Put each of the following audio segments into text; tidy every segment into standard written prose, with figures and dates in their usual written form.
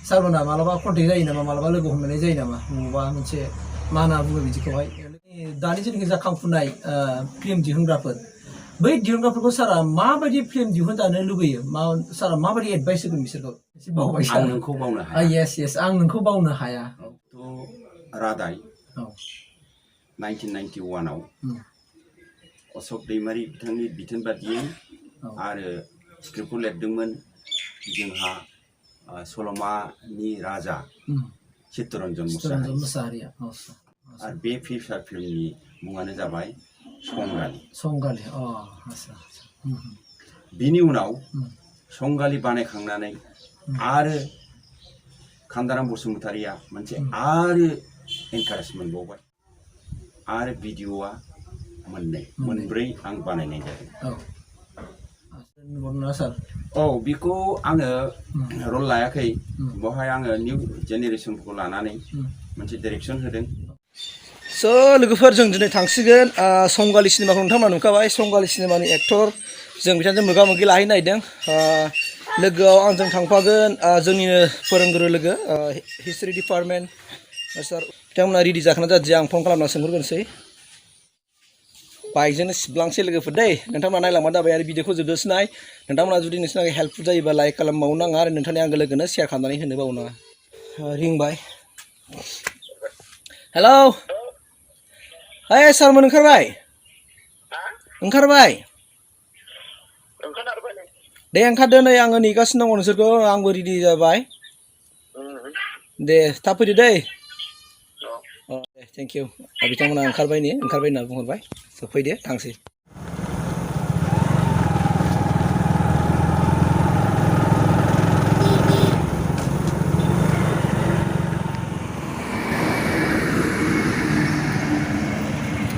सारमोना मालाबा कन्टेक्ट जायो नामा मालाबा लोगो हमलायनाय जायो नामा बबावबा मोनसे मा होनना बुङो बिदिखौहाय दानि जेनाखि जाखांफुनाय फिल्म दिहुनग्राफोर बै दिहुनग्राफोरखौ सारा माबायदि फिल्म दिहुनजानो लुगैयो सारा माबायदि एडभाइस होगोन बिसोरखौ एसे बावबाय सार आं नोंखौ बावनो हाया येस येस आं नोंखौ बावनो हाया थ' रादाय 1991 आव अशोक दैमारि बिथांनि बिथोन बादियै आरो स्क्रिप्टखौ लिरदोंमोन जोंहा सल'मानि राजा चित्तरन्जन मुसाहारि आरो बे फिचार फिल्मनि मुङानो जाबाय संगालि बिनि उनाव संगालि बानायखांनानै आरो खान्दाराम बसुमतारिया मोनसे आरो एनकारेज मोनबावबाय आरो भिडिअआ मोनब्रै आं बानायनाय जादों औ बेखौ आङो रल लायाखै बेवहाय आङो निउ जेनेरेसनखौ लानानै मोनसे डाइरेक्सन होदों स' लोगोफोर जों दिनै थांसिगोन संगालि सिनेमाखौ नोंथांमोना नुखाबाय संगालि सिनेमानि एक्टर जों बिथांजों मोगा मोगि लाहैनो नागिरदों लोगोआव आंजों थांफागोन जोंनिनो फोरोंगुरु लोगो हिस्ट्रि डिपार्टमेन्ट सार बिथांमोना रेडि जाखाना जादिया आं फन खालामना सोंहरग्रोनोसै बाइकजोंनो सिबलांसै लोगोफोर दै नोंथांमोना नायलांबानो जाबाय आरो भिडिअखौ जोबदोसनाय नोंथांमोना जुदि नोंसिना हेल्पफुल जायोबा लाइक खालामबावनो नाङा आरो नोंथांनि आंगो लोगोनो शेयार खालामनानै होनो बावनो नाङा रिंबाय हेलौ ओइ सारमोन ओंखारबाय दे ओंखारदो नै आङो नेगासिनो दङ नोंसोरखौ आंबो रेडि जाबाय दे थाब फैदो दै दे थेंक इउ बिथांमोना ओंखारबाय होनना बुंहरबाय स' फैदो थांसै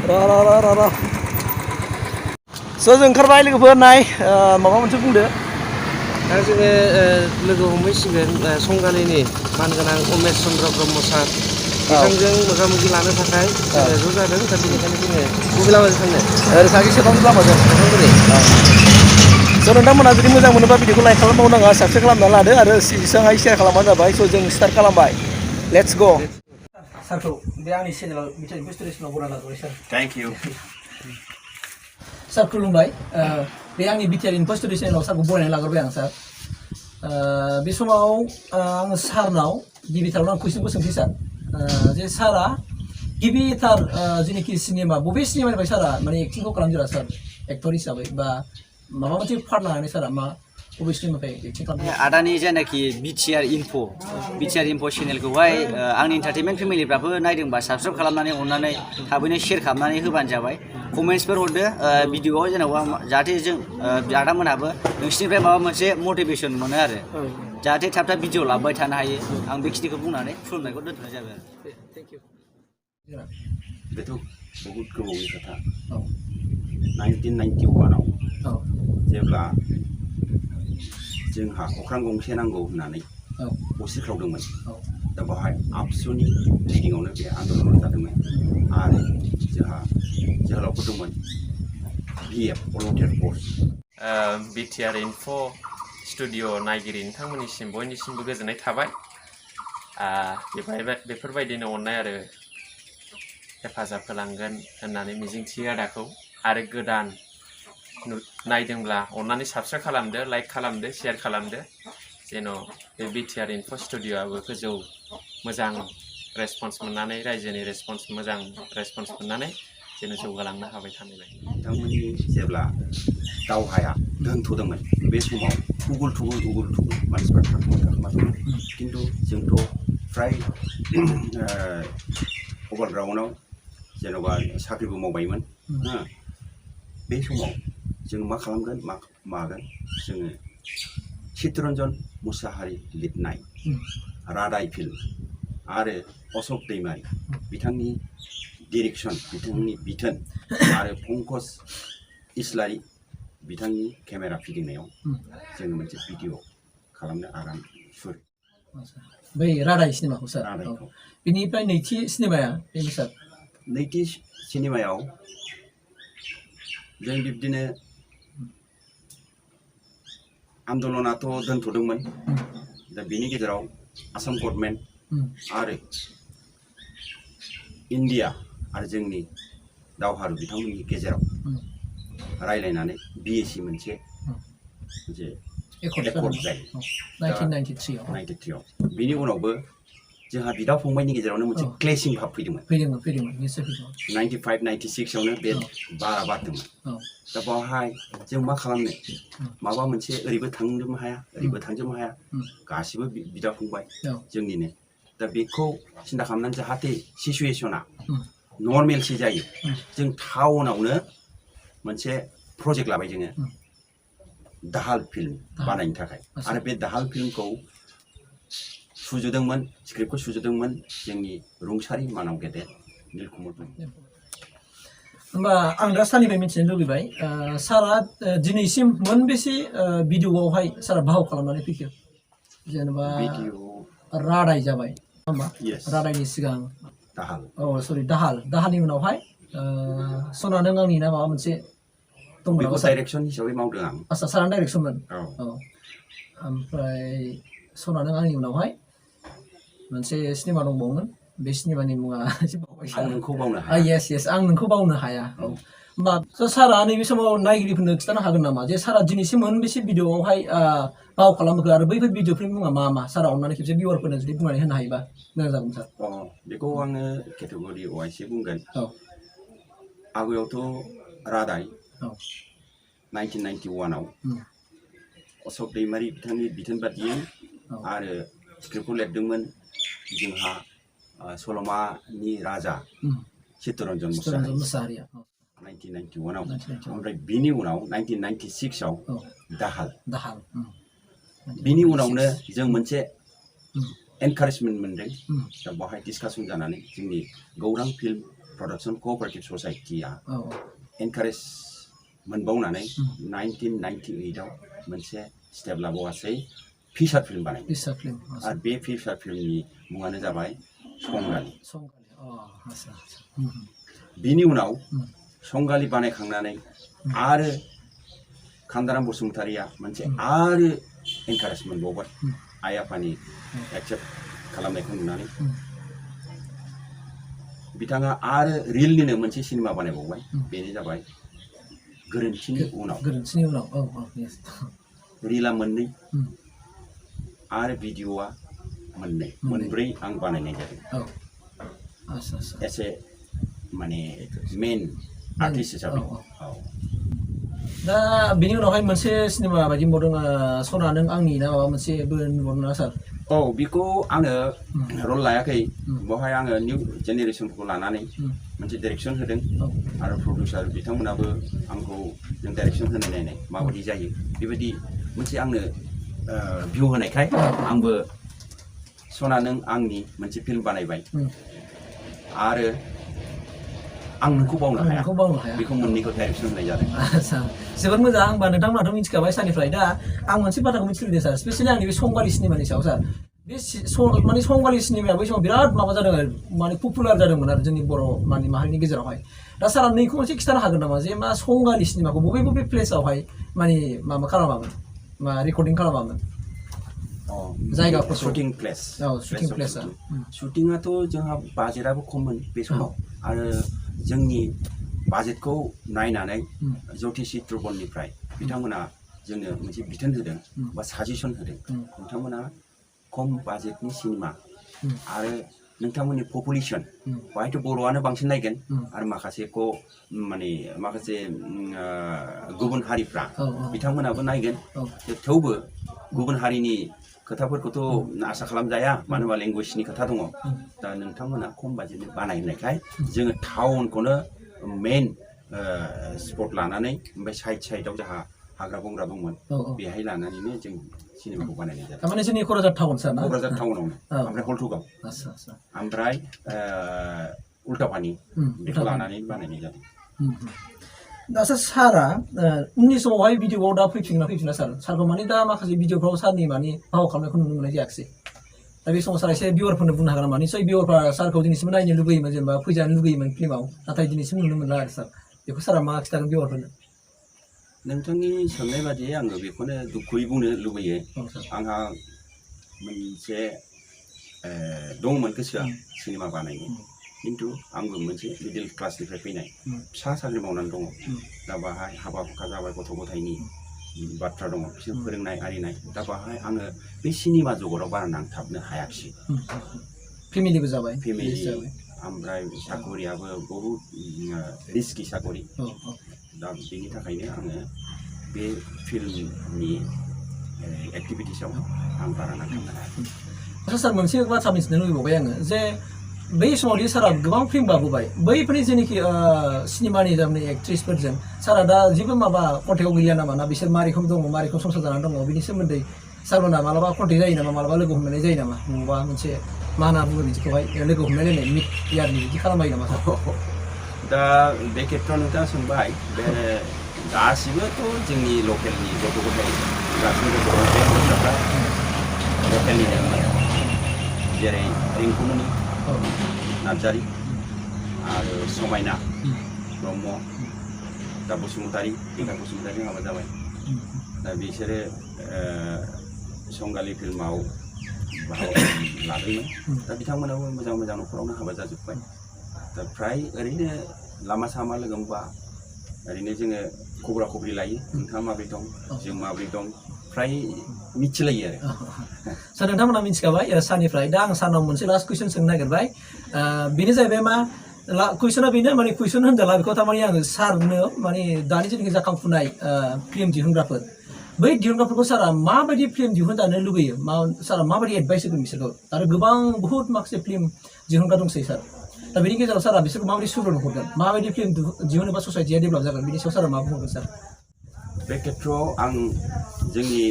र' स' जों ओंखारबाय लोगोफोर नाय माबा मोनसे बुंदो दा जोङो लोगो हमहैसिगोन संगालिनि मानगोनां उमेश चन्द्र ब्रह्म सार बिथांजों मोगा मोगि लानो थाखाय ज' जादों दा बेनिखायनो जोङो बबे लामाजों थांनो ओरै थांसै सेरफांगुरि लामाजों स' नोंथांमोना जुदि मोजां मोनोबा भिडिअखौ लाइक खालामबावनो नाङा साबसक्राइब खालामना लादो आरो जेसेबां शेयार खालामबानो जाबाय स' जों स्टार्ट खालामबाय लेट्स ग' सारखौ बे आंनि चेनेलाव बिटार इनभेस्टिगेसनाव बरायना लाबाय सार थेंक इउ सार खुलुमबाय बे आंनि बिटिआर इनभेस्टिगेसन चेनेलाव सारखौ बरायनानै लाग्रोबाय आं सार बे समाव आङो सारनाव गिबिथारावनो आं कुइसनखौ सोंसै सार जे सारा गिबिथार जेनाखि सिनेमा बबे सिनेमानिफ्राय सारा माने एक्टिंखौ खालामजेना सार एक्टर हिसाबै बा माबा मोनसे पार्ट लानानै सारा मा बबे सिनेमानिफ्राय एक्टिं खालामजेना आदानि जेनाखि बिटिआर इनफ' चेनेलखौहाय आंनि एन्टारटेनमेन्ट फेमिलिफ्राबो नायदोंबा साबसक्राइब खालामनानै अननानै थाबैनो शेयार खालामनानै होबानो जाबाय कमेन्ट्सफोर हरदो भिडिअआव जेनेबा जाहाथे जों आदामोनहाबो नोंसिनिफ्राय माबा मोनसे मटिभेसन मोनो आरो जाहाथे थाब थाब भिडिअ लाबोबाय थानो हायो आं बेखिनिखौ बुंनानै खुलुमनायखौ दोनथ'नाय जाबाय आरो थेंक इउ बेथ' बहुद गोबावनि खोथा 1991 आव जेब्ला जोंहा अख्रां गंसे नांगौ होननानै असिख्रावदोंमोन दा बेवहाय आबसुनि लिडिंआवनो बे आन्दलना जादोंमोन आरो जोंहा जोहोलावफोर दंमोन VF भलन्टियार फर्स बिटिआर इनफ' स्टुडिअ नायगिरि नोंथांमोननिसिम बयनिसिमबो गोजोननाय थाबाय बेफोरबायदिनो अननाय आरो हेफाजाब होलांगोन होननानै मिजिंथियो आदाखौ आरो गोदान नायदोंब्ला अननानै साबस्क्राइब खालामदो लाइक खालामदो शेयार खालामदो जेन' बे बिटिआर इनफ' स्टुडिअ'आबो गोजौ मोजां रेसपन्स मोननानै रायजोनि मोजां रेसपन्स मोननानै जेन' जौगालांनो हाबाय थानाय बायदि बिथांमोननि जेब्ला दावहाया दोनथ'दोंमोन बे समाव उगुल थुगुल मानसिफ्रा थाखोमादोंमोन खिन्थु जोंथ' फ्राय अभार ग्राउन्डआव जेन'बा साख्रिबो मावबायमोन बे समाव जों मा खालामगोन मागोन जोङो चित्तरन्जन मुसाहारि लिरनाय रादाय फिल्म आरो अशोक दैमारि बिथांनि डिरेक्सन बिथांनि बिथोन आरो पंकज इस्लारि बिथांनि केमेरा फिदिंनायाव जोङो मोनसे भिडिअ खालामनो आगान सुरो बै रादाय सिनेमाखौ सार बेनिफ्राय नैथि सिनेमाया बेनो सार नैथि सिनेमायाव जों बिब्दिनो आन्दलनाथ' दोनथ'दोंमोन दा बेनि गेजेराव आसाम गभर्नमेन्ट उम, आरो इन्डिया आरो जोंनि दावहारु बिथांमोननि गेजेराव उम, रायलायनानै बिएसि मोनसे एकर्ड एकर्ड जादोंमोन। जायो औ, 1993 आव 93 आव बिनि उनावबो जोंहा बिदा फंबायनि गेजेरावनो मोनसे औ। क्लेसिं भाब फैदोंमोन फैदोंमोन निश्चय फैदोंमोन। 95 96 आवनो बे बारा बारदोंमोन औ, दा बावहाय जों मा खालामनो माबा मोनसे ओरैबो थांजोबनो हाया ओरैबो थांजोबनो हाया उम, गासिबो बिदा फंबाय औ, जोंनिनो दा बेखौ सिन्था खालामनानै जाहाथे सिचुवेसना उम, नर्मेलसै जायो उम, जों टाउनावनो मोनसे प्रजेक्ट लाबाय जोङो उम, दाहाल फिल्म बानायनो थाखाय आच्छा। आरो बे दाहाल फिल्मखौ सुजुदोंमोन स्क्रिप्टखौ सुजुदोंमोन जोंनि रुंसारि मानाव गेदेर नीलकमल ब्रह्म। होमबा आं दा सारनिफ्राय मिथिनो लुबैबाय सारा दिनैसिम मोनबेसे भिडिअआवहाय सारा बाहाव खालामनानै फैखो जेनेबा भिडिअ रादाय जाबाय नङा होमबा Yes. रादायनि सिगां दाहाल सरि दाहालनि उनावहाय सना नों आंनि ना माबा मोनसे दंमोन बेखौ नामा सार? डाइरेक्सन हिसाबै मावदों आं आच्छा सारानो डाइरेक्सनमोन औ औ ओमफ्राय सना नों आंनि उनावहाय मोनसे सिनेमा दंबावोमोन बे सिनेमानि मुङा एसे बावबाय आं नोंखौ बावनो हाया येस येस आं नोंखौ बावनो हाया औ होमबा सारा नैबे समाव नायगिरिफोरनो खिन्थानो हागोन नामा जे सारा दिनैसिम मोनबेसे भिडिअआवहाय बाव खालामखो आरो बैफोर भिडिअफोरनि मुङा मा मा सारा अननानै खेबसे भिउवारफोरनो जुदि बुंनानै होनो हायोबा मोजां जागौमोन सार। बेखौ आङो केटेगरि वाइसै बुंगोन औ आवगायावथ' रादाय औ 1991 आव उम, अशोक दैमारि बिथांनि बिथोन बादियै औ आरो स्क्रिप्टखौ लिरदोंमोन जोंहा सल'मानि राजा उम, चित्तरन्जन चित्तरन्जन मुसाहारि मुसाहारिया 1991 आव 1991 ओमफ्राय बिनि उनाव 1996 आव औ दाहाल दाहाल बिनि उनावनो जों मोनसे उम, एनकारेजमेन्ट मोनदों उम, दा बावहाय डिसकासन जानानै जोंनि गौरां फिल्म प्रडाक्सन कअपारेटिभ ससाइटिया औ एनकारेज मोनबावनानै उम, 1998 आव मोनसे स्टेप लाबावासै फिसार फिल्म बानायदों फिसा फिल्म आरो बे फिसार फिल्मनि मुङानो जाबाय संगालि संगालि आच्छा आच्छा उम, बिनि उनाव उम, संगालि बानायखांनानै आरो खान्दाराम बसुमतारिया मोनसे आरो एनकारेज मोनबावबाय उम, आइ आफानि एक्सेप्ट खालामनायखौ नुनानै उम, बिथाङा आरो रिलनिनो मोनसे सिनेमा बानायबावबाय बेनो जाबाय गोरोन्थिनि उनाव गोरोन्थिनि उनाव औ औ yes रिला मोननै उम, आरो भिडिअआ मोनब्रै आं बानायनाय जादों औ आच्छा आच्छा एसे माने मेन आर्टिस्ट हिसाबै औ, औ दा बिनि उनावहाय मोनसे सिनेमा बायदि नुबावदों सना नों आंनि ना माबा मोनसेबो नुबावदों ना सार? औ बेखौ आङो रल लायाखै बेवहाय आङो निउ जेनेरेसनखौ लानानै मोनसे डाइरेक्सन होदों औ आरो प्रडिउसार बिथांमोनाबो आंखौ जों डाइरेक्सन होनो नायनाय माबायदि जायो बेबायदि मोनसे आंनो भिउ होनायखाय आंबो सना नों आंनि मोनसे फिल्म बानायबाय आरो आं नोंखौ बावनो हाया बेखौ मोननैखौ डाइरेक्सन होनाय जादों। आच्छा जोबोद मोजां होमबा नोंथांमोनाथ' मिथिखाबाय सारनिफ्राय दा आं मोनसे बाथ्राखौ मिथिनो लुबैदों सार स्पेसियेलि आंनि बे संगालि सिनेमानि सायाव सार बे माने संगालि सिनेमाया बै समाव बिराद माबा जादों आरो माने पपुलार जादोंमोन आरो जोंनि बर' माहारिनि गेजेरावहाय दा सारा नैखौ मोनसे खिन्थानो हागोन नामा जे मा संगालि सिनेमाखौ बबे बबे प्लेसावहाय माने माबा खालामामोन मा रेकर्डिं खालामामोन जायगाफोर शुटिं प्लेस शुटिं प्लेसा शुटिंआथ' जोंहा बाजेटआबो खममोन बे समाव आरो जोंनि बाजेटखौ नायनानै ज्योतिषी त्रिभुवननिफ्राय बिथांमोना जोंनो मोनसे बिथोन होदों बा साजेसन होदों नोंथांमोना खम बाजेटनि सिनेमा आरो नोंथांमोननि पपुलेसन बेवहायथ' बर'आनो बांसिन नायगोन आरो माखासेखौ माने माखासे गुबुन हारिफ्रा बिथांमोनाबो नायगोन थेवबो गुबुन हारिनि खोथाफोरखौथ' आसा खालामजाया मानो होनबा लेंगुवेजनि खोथा दङ दा नोंथांमोना खम बाजेटनि बानायनायखाय जोङो टाउनखौनो मेन स्पट लानानै ओमफ्राय साइड साइडआव जोंहा हाग्रा बंग्रा दंमोन बेहाय लानानैनो जों सिनेमाखौ बानायनाय जादों। थारमाने जोंनि क'क्राझार टाउन सार ना क'क्राझार टाउनावनो ओमफ्राय हल्टुगाव ओमफ्राय उल्टापानि बेखौ लानानै बानायनाय जादों। दा सारा उननि समावहाय भिडिअआव दा फैफिना सारखौ माने दा माखासे भिडिअफ्राव सारनि माने भाव खालामनायखौ नुनो मोननाय जायाखिसै दा बे समाव सार एसे भिउवारफोरनो बुंनो हागोन नामा निसय भिउवारफ्रा सारखौ दिनैसिम नायनो लुगैयोमोन जेनेबा फैजानो लुगैयोमोन फिल्माव नाथाय दिनैसिम नुनो मोनला आरो सार बेखौ सारा मा खिन्थागोन भिउवारफोरनो? नोंथांनि सोंनाय बादियै आङो बेखौनो दुखुयै बुंनो लुबैयो आंहा मोनसे दंमोन गोसोआ सिनेमा बानायनो खिन्थु आंबो मोनसे मिडिल क्लासनिफ्राय फैनाय फिसा साख्रि मावनानै दङ दा बाहाय हाबा हुखा जाबाय गथ' गथायनि बाथ्रा दङ बिसोर फोरोंनाय आरिनाय दा बाहाय आङो बे सिनेमा जगताव बारा नांथाबनो हायाखिसै फेमिलिबो जाबाय फेमिलि ओमफ्राय साकरियाबो बहुद रिस्कि साकरि दा बेनि थाखायनो आङो बे फिल्मनि एक्टिभिटिसाव आं बारा नांथाबनो हायाखै आच्चा सार मोनसे बाथ्रा मिथिनो लुबैबावबाय आङो जे बै समावदि सारा गोबां फिल्म बाबोबाय बैफोरनि जेनाखि सिनेमानि जामनि एक्ट्रिसफोरजों सारा दा जेबो माबा कन्टेक्टआव गैया नामा ना बिसोर मारैखम दङ मारैखम संसार जानानै दङ बिनि सोमोन्दै सारमोना मालाबा कन्टेक्ट जायो नामा मालाबा लोगो हमलायनाय जायो नामा बबेबा मोनसे मा होनना बुङो बिदिखौहाय लोगो हमलायलायनाय मिट यारनि बिदि खालामबायो नामा सार दा बे खेत्रआव नोंथाङा सोंबाय बे गासिबोथ' जोंनि लकेलनि गथ' गथाय गासिबो गथ' गथायफ्रा लकेलनिनो जेरै रिंकुमनि नार्जारि आरो समायना ब्रह्म दा बसुमतारी टिका बसुमतारी हाबा जाबाय दा बिसोरो संगालि फिल्माव बाहागो लादोंमोन दा बिथांमोनाबो मोजां मोजां न'खरावनो हाबा जाजोब्बाय दा फ्राय ओरैनो लामा सामा लोगो मोनबा ओरैनो जोङो खबरा खबरि लायो नोंथाङा माबोरै दं जों माबोरै दं फ्राय मिथिलायो आरो सार नोंथांमोना मिथिखाबाय सारनिफ्राय दा आं सारनाव मोनसे लास्ट कुइसन सोंनो नागिरबाय बेनो जाहैबाय मा कुइसना बेनो माने कुइसन होनदोंला बेखौ थारमाने आङो सारनो माने दानि जेनाखि जाखांफुनाय फिल्म दिहुनग्राफोर बै दिहुनग्राफोरखौ सारा माबायदि फिल्म दिहुनजानो लुगैयो सारा माबायदि एडभाइस होगोन बिसोरखौ आरो गोबां बहुत माखासे फिल्म दिहुनग्रा दंसै सार दा बेनि गेजेराव सारा बिसोरखौ माबायदि सुबुरुन हरगोन माबायदि फिल्म दिहुनोबा ससाइटिया डेभेलप जागोन बिनि सायाव सारा मा बुंगोन सार बे खेत्रआव आं जोंनि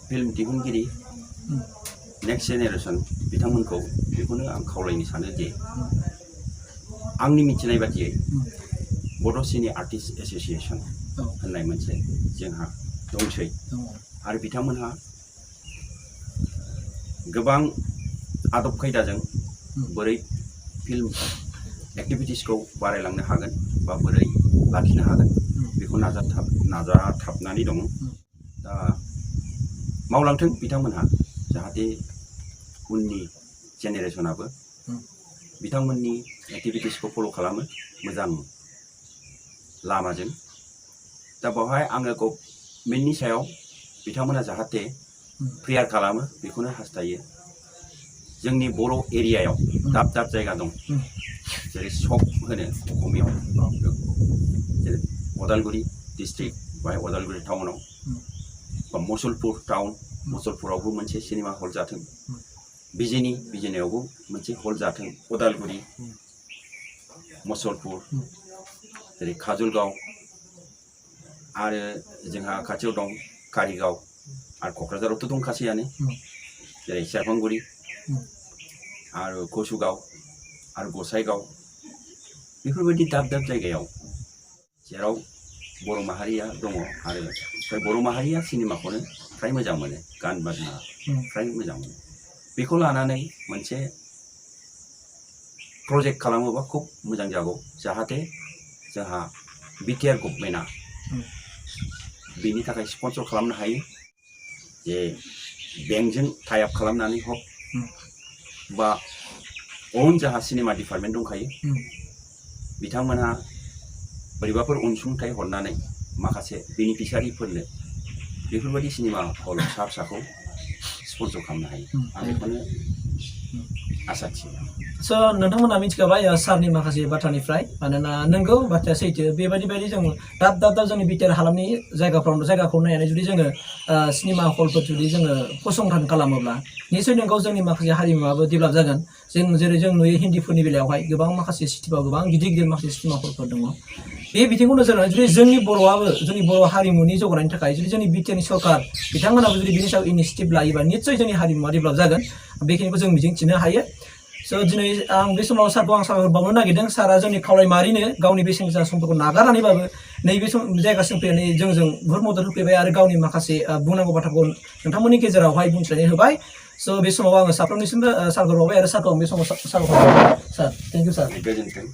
फिल्म दिहुनगिरि नेक्स्ट जेनेरेसन बिथांमोनखौ बेखौनो आं खावलायनो सानो जे आंनि मिथिनाय बादियै बड' सिने आर्टिस्ट एस'सिएसन होननाय मोनसे जोंहा दंसै आरो बिथांमोनहा गोबां आदब खायदाजों बोरै फिल्म एक्टिभिटिसखौ बारायलांनो हागोन बा बोरै लाखिनो हागोन बेखौ नाजाथाबनानै दङ दा मावलांथों बिथांमोनहा जाहाथे उननि जेनेरेसनाबो बिथांमोननि एक्टिभिटिसखौ फल' खालामो मोजां लामाजों दा बेवहाय आङो गभर्नमेन्टनि सायाव बिथांमोना जाहाथे प्रेयार खालामो बेखौनो हास्थायो जोंनि बर' एरियायाव दाब दाब जायगा दं जेरै सक होनो असमियाव जेरै अदालगुरि डिस्ट्रिक्ट बाय अदालगुरि टाउनाव बा मुसलपुर टाउन मुसलपुरावबो मोनसे सिनेमा हल जाथों बिजिनियावबो मोनसे हल जाथों अदालगुरि मुसलपुर जेरै काजलगाव आरो जोंहा खाथियाव दं कारिगाव आरो क'क्राझारावथ' दंखासैयानो जेरै सेरफांगुरि आरो कसुगाव आरो गसाइगाव बेफोरबायदि दाब दाब जायगायाव जेराव बर' माहारिया दङ आरो बर' माहारिया सिनेमाखौनो फ्राय मोजां मोनो गान बाजना फ्राय मोजां मोनो बेखौ लानानै मोनसे प्रजेक्ट खालामोबा खुब मोजां जागौ जाहाथे जोंहा बिटिआर गभर्नमेन्टआ बेनि थाखाय स्पन्सर खालामनो हायो जे बेंकजों टाइ आप खालामनानै हक बा अन जोंहा सिनेमा डिपार्टमेन्ट दंखायो बिथांमोनहा बोरैबाफोर अनसुंथाइ हरनानै माखासे बेनिफिसियारिफोरनो बेफोरबायदि सिनेमा हल फिसा फिसाखौ स्पन्सर खालामनो हायो आं बेखौनो आसा थियो स' नोंथांमोना मिथिखाबाय सारनि माखासे बाथ्रानिफ्राय मानोना नोंगौ बाथ्राया सैथो बेबायदि जों दाब दाब जोंनि बिटिआर हालामनि जायगाखौ नायनानै जुदि जोङो सिनेमा हलफोर जुदि जोङो फसंथान खालामोब्ला निसय नोंगौ जोंनि माखासे हारिमुवाबो डेभेलप जागोन जों जेरै जों नुयो हिन्दीफोरनि बेलायावहाय गोबां माखासे सिटिफोराव गोबां गिदिर माखासे सिनेमा हलफोर दङ बे बिथिंखौ नोजोर होनानै जुदि जोंनि बर'आबो जोंनि बर' हारिमुनि जौगानायनि थाखाय जुदि जोंनि बिटिआरनि सरकार बिथांमोनाबो जुदि बिनि सायाव इनिसिएटिभ लायोबा निसय जोंनि हारिमुवा डेभेलप जागोन बेखिनिखौ जों मिजिंथिनो हायो स' दिनै आं बे समाव सारखौ आं साबायखर बावनो नागिरदों सारा जोंनि खावलायमारिनो गावनि बेसेन गोसा समफोरखौ नागारनानैबाबो नैबे जायगासिम फैनानै जोंजों बुहुत मदद होफैबाय आरो गावनि माखासे बुंनांगौ बाथ्राखौ नोंथांमोननि गेजेरावहाय बुंथिनानै होबाय स' बे समाव आङो साफ्रोमनिसिमबो साबायखर बावबाय आरो सारखौ आं बे समाव साबायखर बावबाय सार थेंक इउ सार गोजोन्थों